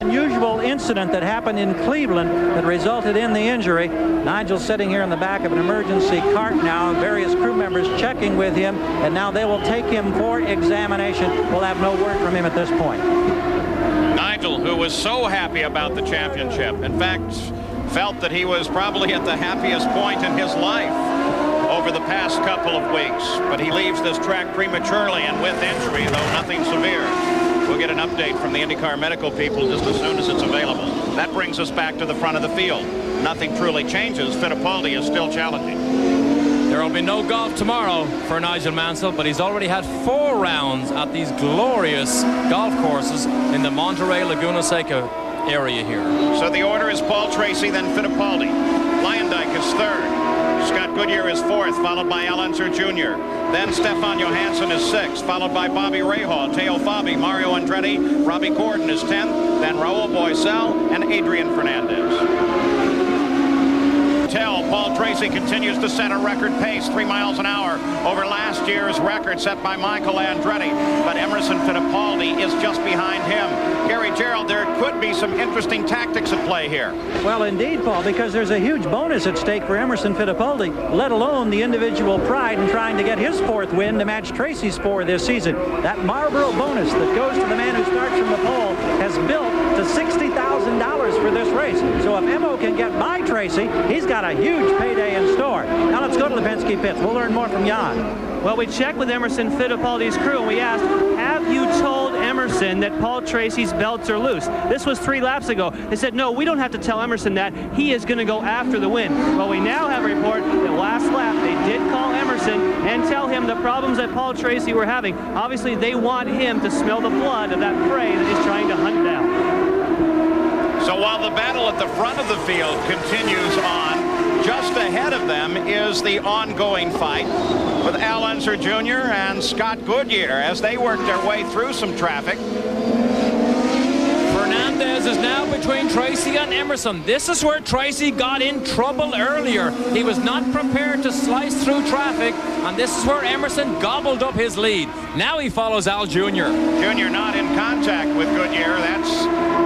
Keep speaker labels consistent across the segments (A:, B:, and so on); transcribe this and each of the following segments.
A: unusual incident that happened in Cleveland that resulted in the injury. Nigel's sitting here in the back of an emergency cart now, various crew members checking with him, and now they will take him for examination. We'll have no word from him at this point.
B: Nigel, who was so happy about the championship, in fact, felt that he was probably at the happiest point in his life over the past couple of weeks, but he leaves this track prematurely and with injury, though nothing severe. We'll get an update from the IndyCar medical people just as soon as it's available. That brings us back to the front of the field. Nothing truly changes. Fittipaldi is still challenging.
C: There will be no golf tomorrow for Nigel Mansell, but he's already had 4 rounds at these glorious golf courses in the Monterey Laguna Seca area here.
B: So the order is Paul Tracy, then Fittipaldi. Lyondike is 3rd. Scott Goodyear is 4th, followed by Al Unser Jr. Then Stefan Johansson is 6th, followed by Bobby Rahal, Teo Fabi, Mario Andretti, Robbie Gordon is 10th, then Raul Boesel and Adrian Fernandez. Paul Tracy continues to set a record pace, 3 miles an hour over last year's record set by Michael Andretti. But Emerson Fittipaldi is just behind him. Gary Gerald, there could be some interesting tactics at play here.
A: Well, indeed, Paul, because there's a huge bonus at stake for Emerson Fittipaldi, let alone the individual pride in trying to get his 4th win to match Tracy's 4 this season. That Marlboro bonus that goes to the man who starts from the pole has built to $60,000 for this race. So if Emo can get by Tracy, he's got a huge payday in store. Now let's go to the Penske pits. We'll learn more from Jan.
D: Well, we checked with Emerson Fittipaldi's crew and we asked, have you told Emerson that Paul Tracy's belts are loose? This was 3 laps ago. They said, no, we don't have to tell Emerson that. He is going to go after the win. Well, we now have a report that last lap they did call Emerson and tell him the problems that Paul Tracy were having. Obviously, they want him to smell the blood of that prey that he's trying to hunt down.
B: So while the battle at the front of the field continues on, just ahead of them is the ongoing fight with Al Unser Jr. and Scott Goodyear as they work their way through some traffic.
C: Fernandez is now between Tracy and Emerson. This is where Tracy got in trouble earlier. He was not prepared to slice through traffic, and this is where Emerson gobbled up his lead. Now he follows Al Jr.
B: Jr. not in contact with Goodyear. That's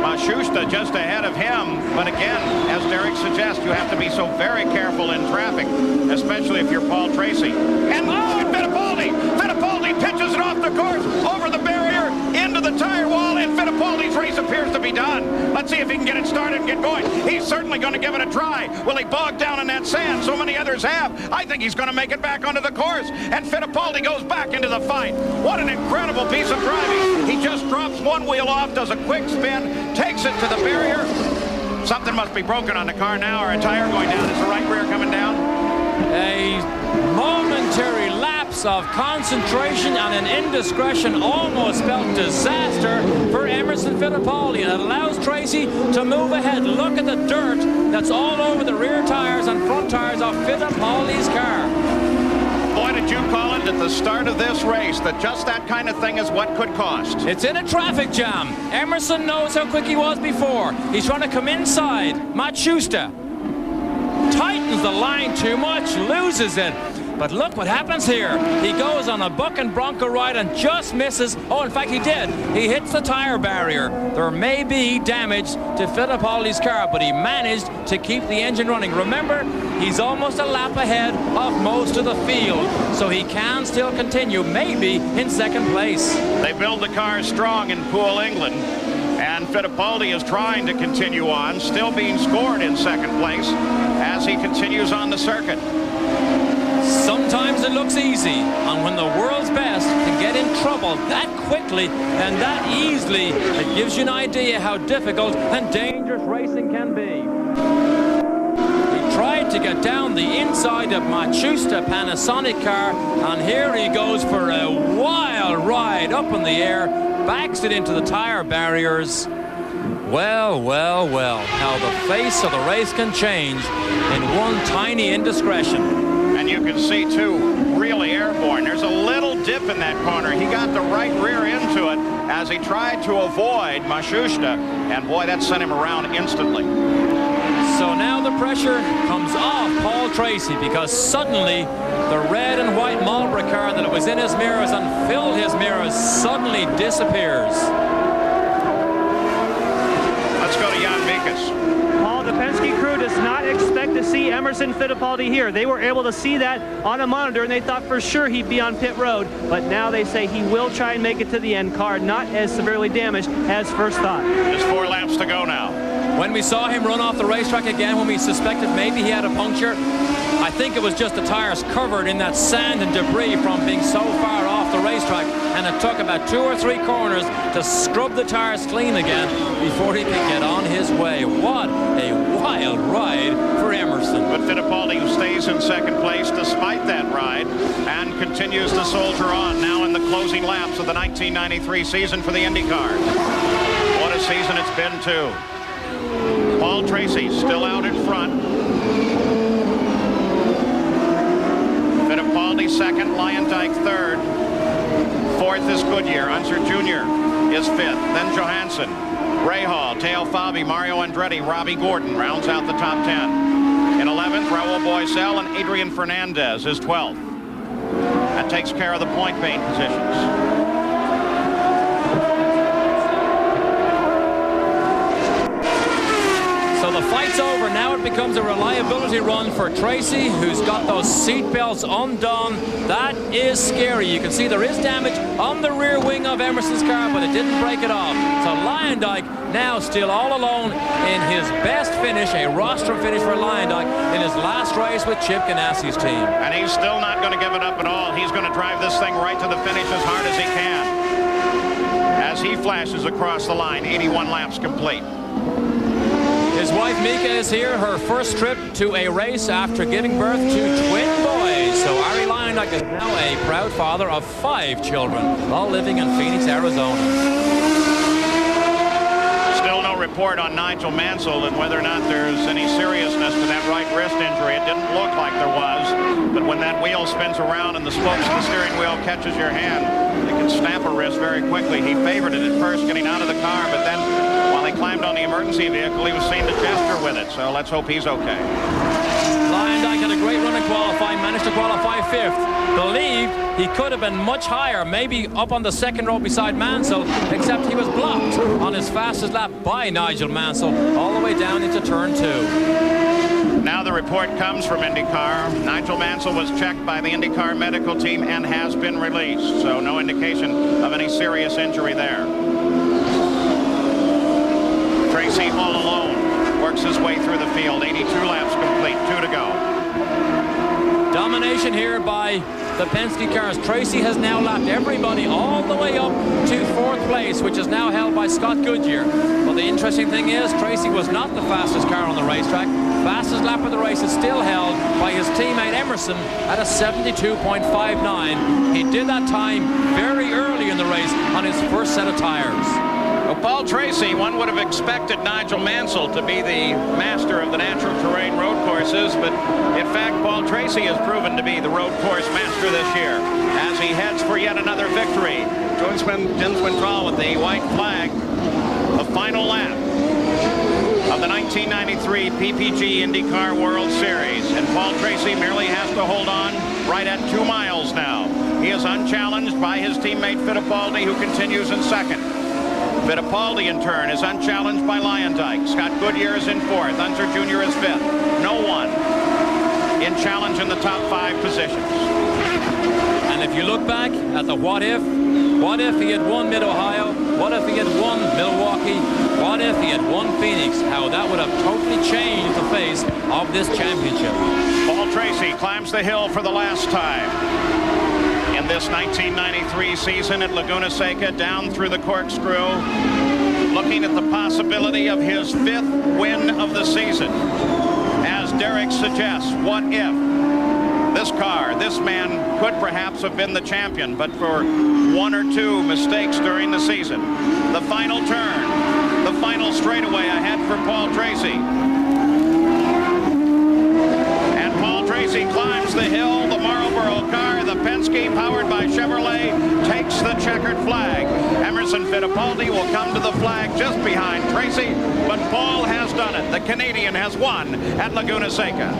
B: Mashusta just ahead of him. But again, as Derek suggests, you have to be so very careful in traffic, especially if you're Paul Tracy. And Fittipaldi pitches it off the course, over the barrier, into the tire wall, and Fittipaldi's race appears to be done. Let's see if he can get it started and get going. He's certainly going to give it a try. Will he bog down in that sand? So many others have. I think he's going to make it back onto the course. And Fittipaldi goes back into the fight. What an incredible piece of driving. He just drops one wheel off, does a quick spin, takes it to the barrier. Something must be broken on the car now, or a tire going down. Is the right rear coming down?
C: A momentary lapse of concentration and an indiscretion almost spelled disaster for Emerson Fittipaldi, and it allows Tracy to move ahead. Look at the dirt that's all over the rear tires and front tires of Fittipaldi's car.
B: Boy, did you call it at the start of this race that just that kind of thing is what could cost.
C: It's in a traffic jam. Emerson knows how quick he was before. He's trying to come inside. Mashusta tightens the line too much, loses it. But look what happens here. He goes on a buck and bronco ride and just misses. Oh, in fact, he did. He hits the tire barrier. There may be damage to Fittipaldi's car, but he managed to keep the engine running. Remember, he's almost a lap ahead of most of the field, so he can still continue, maybe in 2nd place.
B: They build the car strong in Poole, England. And Fittipaldi is trying to continue on, still being scored in 2nd place as he continues on the circuit.
C: Sometimes it looks easy, and when the world's best can get in trouble that quickly and that easily, it gives you an idea how difficult and dangerous racing can be. He tried to get down the inside of Mashusta Panasonic car, and here he goes for a wild ride up in the air, backs it into the tire barriers. Well, well, well, how the face of the race can change in one tiny indiscretion.
B: And you can see, too, really airborne. There's a little dip in that corner. He got the right rear into it as he tried to avoid Mashusta. And, boy, that sent him around instantly.
C: So now the pressure comes off Paul Tracy, because suddenly the red and white Marlboro car that was in his mirrors and filled his mirrors suddenly disappears.
B: Dacus.
D: Paul, the Penske crew does not expect to see Emerson Fittipaldi here. They were able to see that on a monitor, and they thought for sure he'd be on pit road. But now they say he will try and make it to the end. Car not as severely damaged as first thought.
B: There's 4 laps to go now.
C: When we saw him run off the racetrack again, when we suspected maybe he had a puncture, I think it was just the tires covered in that sand and debris from being so far off the racetrack, and it took about 2 or 3 corners to scrub the tires clean again before he could get on his way. What a wild ride for Emerson.
B: But Fittipaldi stays in second place despite that ride and continues to soldier on now in the closing laps of the 1993 season for the IndyCar. What a season it's been too. Paul Tracy still out in front. Fittipaldi second, Lyondike third. Fourth is Goodyear. Unser Jr. is fifth. Then Johansson, Rahal, Teo Fabi, Mario Andretti, Robbie Gordon rounds out the top 10. In 11th, Raul Boisel and Adrian Fernandez is 12th. That takes care of the point main positions.
C: So the fight's over. Now it becomes a reliability run for Tracy, who's got those seat belts undone. That is scary. You can see there is damage on the rear wing of Emerson's car, but it didn't break it off. So Lyondike now still all alone in his best finish, a rostrum finish for Lyondike in his last race with Chip Ganassi's team.
B: And he's still not going to give it up at all. He's going to drive this thing right to the finish as hard as he can. As he flashes across the line, 81 laps complete.
C: His wife Mika is here, her first trip to a race after giving birth to twin boys. So Ari Lyondike is now a proud father of 5 children, all living in Phoenix, Arizona.
B: Still no report on Nigel Mansell and whether or not there's any seriousness to that right wrist injury. It didn't look like there was, but when that wheel spins around and the spokes of the steering wheel catches your hand, it can snap a wrist very quickly. He favored it at first getting out of the car, but then while he climbed on the emergency vehicle, he was seen to gesture with it, so let's hope he's okay.
C: Lyondike had a great run in qualifying, managed to qualify 5th. Believed he could have been much higher, maybe up on the second row beside Mansell, except he was blocked on his fastest lap by Nigel Mansell all the way down into turn 2.
B: Now the report comes from IndyCar. Nigel Mansell was checked by the IndyCar medical team and has been released, so no indication of any serious injury there. Tracy all alone works his way through the field. 82 laps complete, 2 to go.
C: Domination here by the Penske cars. Tracy has now lapped everybody all the way up to 4th place, which is now held by Scott Goodyear. Well, the interesting thing is Tracy was not the fastest car on the racetrack. Fastest lap of the race is still held by his teammate Emerson at a 72.59. He did that time very early in the race on his first set of tires.
B: Well, Paul Tracy, one would have expected Nigel Mansell to be the master of the natural terrain road courses, but in fact, Paul Tracy has proven to be the road course master this year as he heads for yet another victory. Jens Wintrall with the white flag. The final lap of the 1993 PPG IndyCar World Series, and Paul Tracy merely has to hold on right at 2 miles now. He is unchallenged by his teammate Fittipaldi, who continues in second. Fittipaldi, in turn, is unchallenged by Lyondike. Scott Goodyear is in 4th. Unser Jr. is 5th. No one in challenge in the top 5 positions.
C: And if you look back at the what if he had won Mid-Ohio? What if he had won Milwaukee? What if he had won Phoenix? How that would have totally changed the face of this championship.
B: Paul Tracy climbs the hill for the last time in this 1993 season at Laguna Seca, down through the corkscrew, looking at the possibility of his 5th win of the season. As Derek suggests, what if this car, this man could perhaps have been the champion, but for 1 or 2 mistakes during the season. The final turn, the final straightaway ahead for Paul Tracy. And Paul Tracy climbs the hill. The Marlboro car, the Penske powered by Chevrolet, takes the checkered flag. Emerson Fittipaldi will come to the flag just behind Tracy, but Paul has done it. The Canadian has won at Laguna Seca.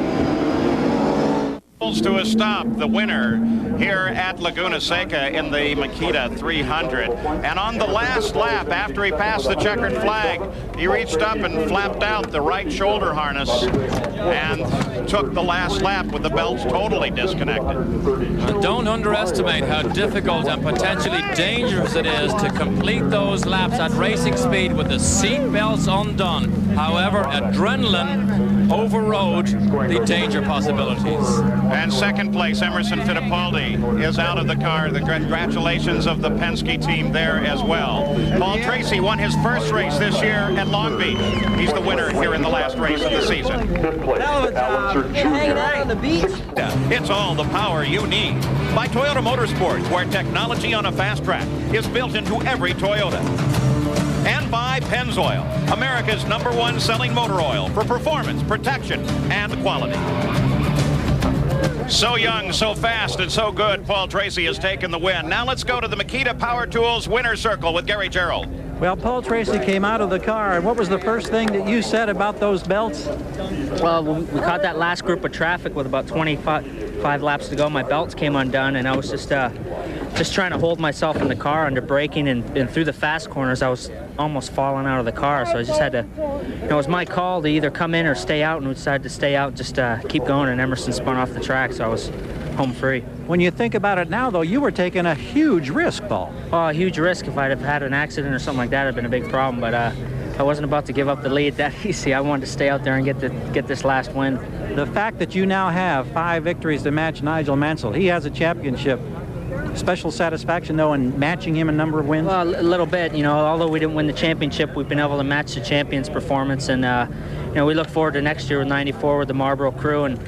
B: To a stop, the winner here at Laguna Seca in the Makita 300. And on the last lap, after he passed the checkered flag, he reached up and flapped out the right shoulder harness and took the last lap with the belts totally disconnected.
C: Don't underestimate how difficult and potentially dangerous it is to complete those laps at racing speed with the seat belts undone. However, adrenaline overrode the danger possibilities.
B: And second place, Emerson Fittipaldi is out of the car. The congratulations of the Penske team there as well. Paul Tracy won his first race this year at Long Beach. He's the winner here in the last race of the season.
E: Hanging out on the beach.
B: It's all the power you need. By Toyota Motorsports, where technology on a fast track is built into every Toyota. And by Pennzoil, America's #1 selling motor oil for performance, protection, and quality. So young, so fast, and so good, Paul Tracy has taken the win. Now let's go to the Makita Power Tools winner's circle with Gary Gerald.
A: Well, Paul Tracy came out of the car, and what was the first thing that you said about those belts?
E: Well, we caught that last group of traffic with about 25 laps to go. My belts came undone, and I was just trying to hold myself in the car under braking, and through the fast corners, I was almost falling out of the car. So I just had to, it was my call to either come in or stay out, and we decided to stay out, just keep going, and Emerson spun off the track, so I was home free.
A: When you think about it now, though, you were taking a huge risk, Paul.
E: Oh, a huge risk. If I'd have had an accident or something like that, it'd been a big problem, but I wasn't about to give up the lead that easy. I wanted to stay out there and get this last win.
A: The fact that you now have 5 victories to match Nigel Mansell, he has a championship. Special satisfaction, though, in matching him a number of wins?
E: Well, a little bit. You know, although we didn't win the championship, we've been able to match the champion's performance, and you know, we look forward to next year with 94 with the Marlboro crew, and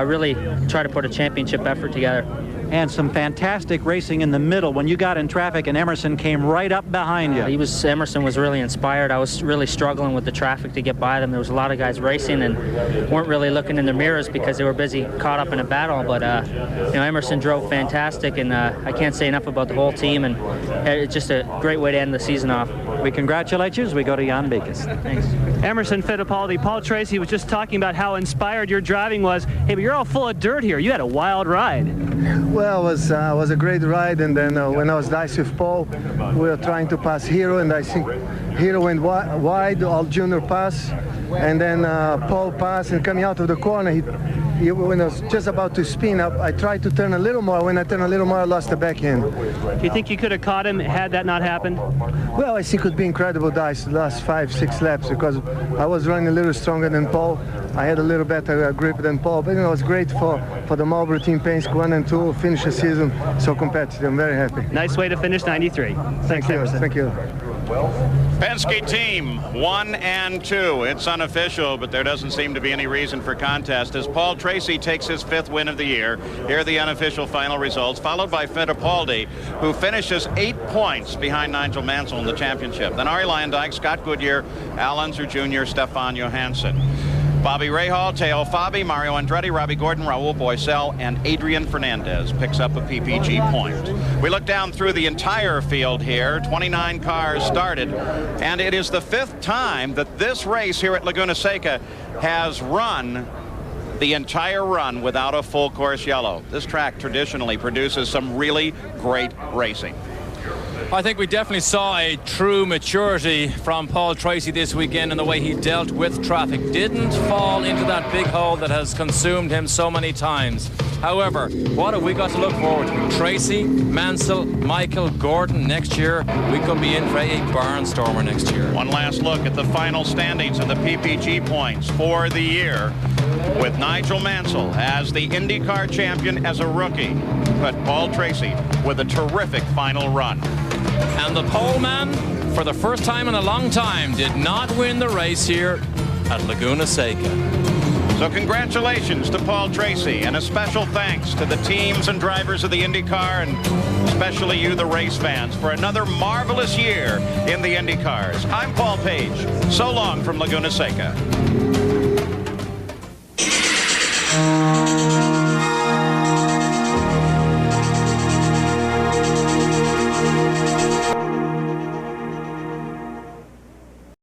E: really try to put a championship effort together.
A: And some fantastic racing in the middle when you got in traffic and Emerson came right up behind you.
E: Emerson was really inspired. I was really struggling with the traffic to get by them. There was a lot of guys racing and weren't really looking in the mirrors because they were busy caught up in a battle. But you know, Emerson drove fantastic, and I can't say enough about the whole team, and it's just a great way to end the season off.
A: We congratulate you as we go to Jan Beekes.
E: Thanks.
D: Emerson Fittipaldi, Paul Tracy was just talking about how inspired your driving was. Hey, but you're all full of dirt here. You had a wild ride.
F: Well, it was a great ride, and then when I was diced with Paul, we were trying to pass Hero, and I think Hero went wide, all junior pass, and then Paul passed, and coming out of the corner, when I was just about to spin up, I tried to turn a little more. When I turned a little more, I lost the backhand.
D: Do you think you could have caught him had that not happened?
F: Well, I think it would be incredible dice the last 5-6 laps, because I was running a little stronger than Paul. I had a little better grip than Paul, but you know, it was great for the Marlboro team, Penske 1 and 2, finish the season so competitive. I'm very happy.
D: Nice way to finish 93.
F: Thank you.
D: Emerson.
F: Thank you.
B: Penske team 1 and 2. It's unofficial, but there doesn't seem to be any reason for contest as Paul Tracy takes his 5th win of the year. Here are the unofficial final results, followed by Fittipaldi, who finishes 8 points behind Nigel Mansell in the championship. Then Ari Lyndike, Scott Goodyear, Al Unser Jr., Stefan Johansson. Bobby Rahal, Teo Fabi, Mario Andretti, Robbie Gordon, Raul Boisel, and Adrian Fernandez picks up a PPG point. We look down through the entire field here. 29 cars started, and it is the 5th time that this race here at Laguna Seca has run the entire run without a full course yellow. This track traditionally produces some really great racing.
C: I think we definitely saw a true maturity from Paul Tracy this weekend in the way he dealt with traffic. Didn't fall into that big hole that has consumed him so many times. However, what have we got to look forward to? Tracy, Mansell, Michael, Gordon next year. We could be in for a barnstormer next year.
B: One last look at the final standings of the PPG points for the year, with Nigel Mansell as the IndyCar champion as a rookie, but Paul Tracy with a terrific final run.
C: And the pole man, for the first time in a long time, did not win the race here at Laguna Seca.
B: So congratulations to Paul Tracy, and a special thanks to the teams and drivers of the IndyCar, and especially you, the race fans, for another marvelous year in the IndyCars. I'm Paul Page. So long from Laguna Seca.